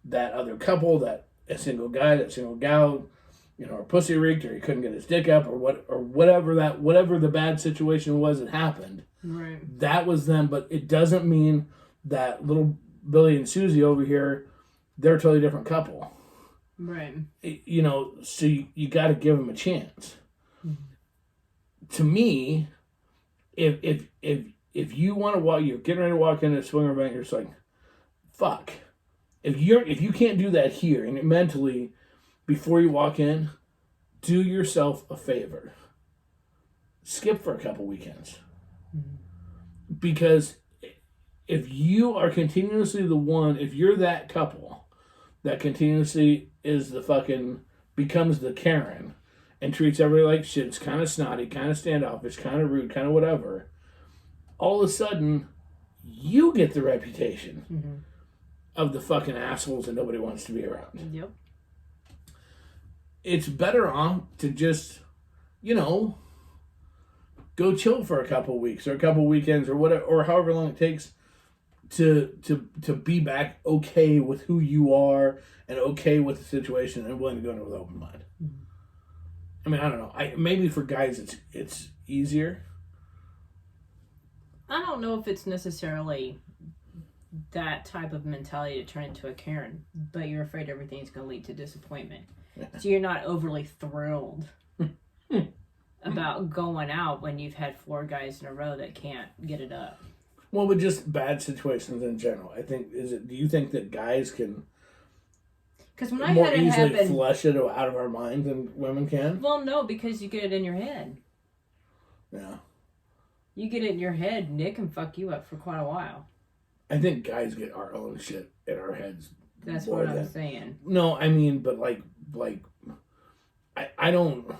that other couple, that a single guy, that single gal, or pussy reeked, or he couldn't get his dick up, or whatever the bad situation was that happened. Right. That was them, but it doesn't mean that little Billy and Susie over here, they're a totally different couple. Right. So you got to give them a chance. Mm-hmm. To me, if you want to walk, you're getting ready to walk into a swinger bank, you're just like, fuck. If you can't do that here, and mentally, before you walk in, do yourself a favor. Skip for a couple weekends. Mm-hmm. Because if you are continuously the one, if you're that couple that continuously is the fucking becomes the Karen and treats everybody like shit, it's kind of snotty, kind of standoffish, kind of rude, kind of whatever, all of a sudden, you get the reputation of the fucking assholes that nobody wants to be around. Yep. It's better off to just, go chill for a couple weeks or a couple weekends or whatever, or however long it takes to be back okay with who you are and okay with the situation and willing to go into it with open mind. I mean, I don't know. Maybe for guys it's easier. I don't know if it's necessarily that type of mentality to turn into a Karen, but you're afraid everything's going to lead to disappointment. So you're not overly thrilled about going out when you've had 4 guys in a row that can't get it up. Well, but just bad situations in general. I think, do you think that guys can more easily flush it out of our mind than women can? Well, no, because you get it in your head. Yeah. You get it in your head, and it can fuck you up for quite a while. I think guys get our own shit in our heads. That's what I'm saying. No, I mean, but like, I don't.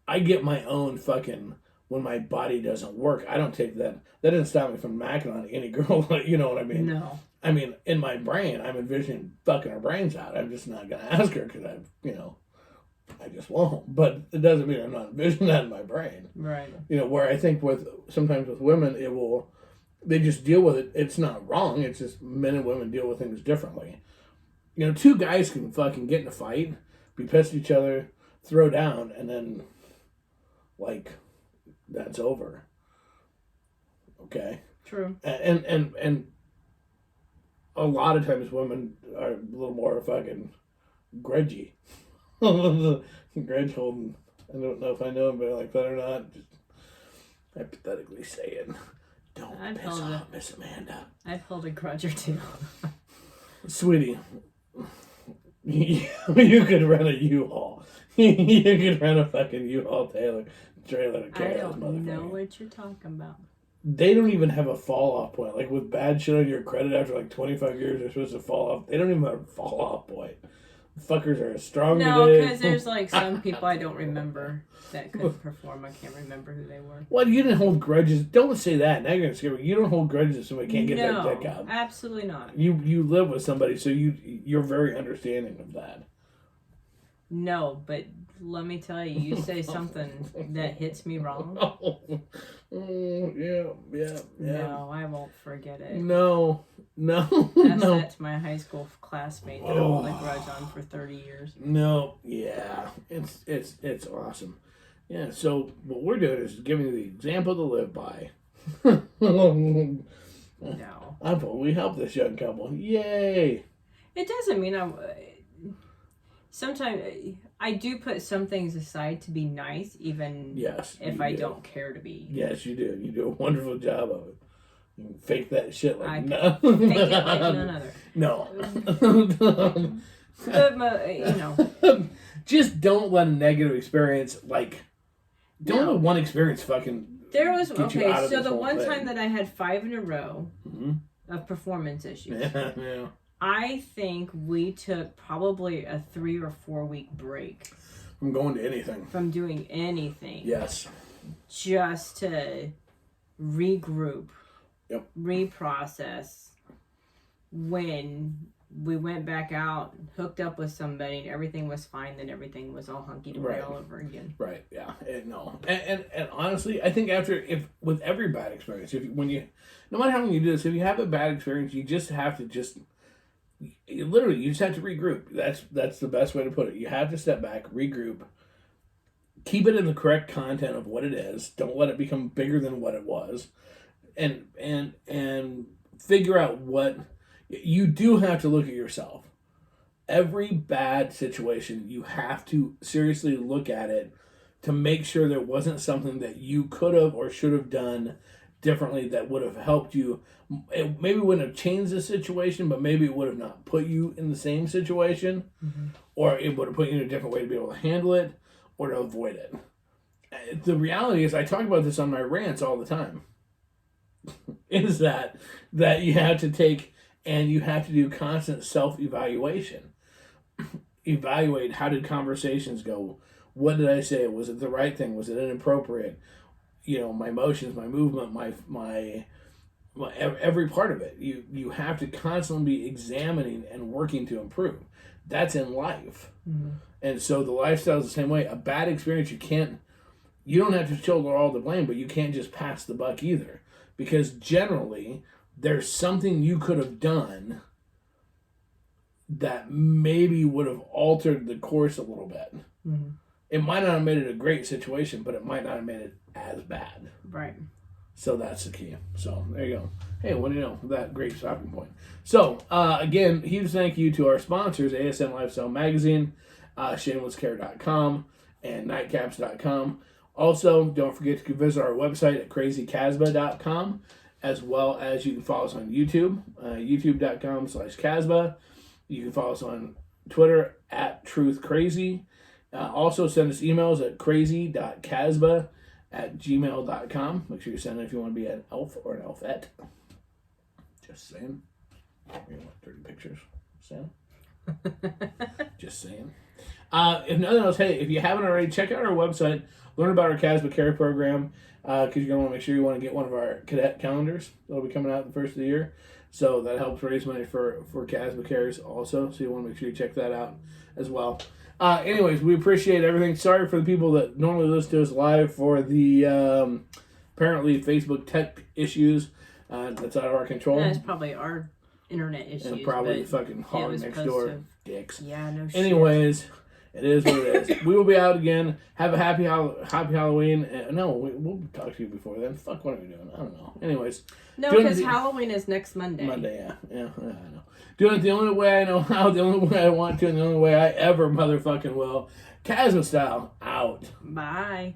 I get my own fucking when my body doesn't work. I don't take that. That doesn't stop me from macking on any girl. You know what I mean? No. I mean, in my brain, I'm envisioning fucking her brains out. I'm just not gonna ask her because I just won't. But it doesn't mean I'm not envisioning that in my brain. Right. Where I think sometimes with women, they just deal with it. It's not wrong. It's just men and women deal with things differently. 2 guys can fucking get in a fight, be pissed at each other, throw down, and then, that's over. Okay? True. And a lot of times women are a little more fucking grudgy. Grudge holding. I don't know if I know anybody like that or not. Just hypothetically saying, don't piss off Miss Amanda. I've held a grudge or 2. Sweetie, you could rent a U-Haul. You could rent a fucking U-Haul trailer to carry those motherfuckers. I don't know what you're talking about. They don't even have a fall-off point. Like, with bad shit on your credit after, 25 years, they're supposed to fall off. They don't even have a fall-off point. Fuckers are as strong today. No, because there's, some people I don't remember that could perform. I can't remember who they were. Well, you didn't hold grudges. Don't say that. Now you're going to scare me. You don't hold grudges if somebody can't get their dick out. No, absolutely not. You live with somebody, so you're very understanding of that. No, but let me tell you, you say something that hits me wrong. Yeah. No, I won't forget it. No. That to my high school classmate that I hold a grudge on for 30 years. No, yeah. It's awesome. Yeah, so what we're doing is giving you the example to live by. No. We help this young couple. Yay! It doesn't mean sometimes I do put some things aside to be nice, even if I don't care to be. Yes, you do. You do a wonderful job of it. You can fake that shit like no. Fake it like none other. No. But, just don't let a negative experience, don't let one experience fucking there was, get you out of so this the one thing. time that I had 5 in a row of performance issues. Yeah. I think we took probably a 3 or 4 week break. From going to anything. From doing anything. Yes. Just to regroup. Yep. Reprocess. When we went back out, hooked up with somebody, and everything was fine, then everything was all hunky-dory all over again. Right, yeah. And honestly, I think with every bad experience, no matter how long you do this, if you have a bad experience, you just have to you just have to regroup. That's the best way to put it. You have to step back, regroup, keep it in the correct content of what it is. Don't let it become bigger than what it was, and figure out what you do. Have to look at yourself. Every bad situation, you have to seriously look at it to make sure there wasn't something that you could have or should have done differently that would have helped you. It maybe wouldn't have changed the situation, but maybe it would have not put you in the same situation, or it would have put you in a different way to be able to handle it or to avoid it. The reality is, I talk about this on my rants all the time, is that you have to take and you have to do constant self-evaluation. evaluate how did conversations go. What did I say? Was it the right thing? Was it inappropriate? My emotions, my movement, my every part of it. You have to constantly be examining and working to improve. That's in life. Mm-hmm. And so the lifestyle is the same way. A bad experience, you don't have to shoulder all the blame, but you can't just pass the buck either. Because generally, there's something you could have done that maybe would have altered the course a little bit. Mm-hmm. It might not have made it a great situation, but it might not have made it as bad. Right. So that's the key. So there you go. Hey, what do you know? That great stopping point. So again, huge thank you to our sponsors, ASN Lifestyle Magazine, shamelesscare.com, and nightcaps.com. Also, don't forget to visit our website at crazycasbah.com, as well as you can follow us on YouTube, youtube.com/Casbah. You can follow us on Twitter at truthcrazy. Also, send us emails at crazy.casbah@gmail.com. Make sure you send it if you want to be an elf or an elfette. Just saying. You want dirty pictures? Sam? Just saying. If nothing else, hey, if you haven't already, check out our website. Learn about our Casbah Care program, because you're going to want to make sure you want to get one of our cadet calendars. That'll be coming out the first of the year. So that helps raise money for Casbah Cares also. So you want to make sure you check that out as well. Anyways, we appreciate everything. Sorry for the people that normally listen to us live for the apparently Facebook tech issues. That's out of our control. That's probably our internet issues. And probably the fucking hog next door dicks. Yeah, no shit. Anyways, it is what it is. We will be out again. Have a happy Halloween. No, we'll talk to you before then. Fuck, what are we doing? I don't know. Anyways. No, because Halloween is next Monday. Yeah, I know. Doing it the only way I know how, the only way I want to, and the only way I ever motherfucking will. Casbah style, out. Bye.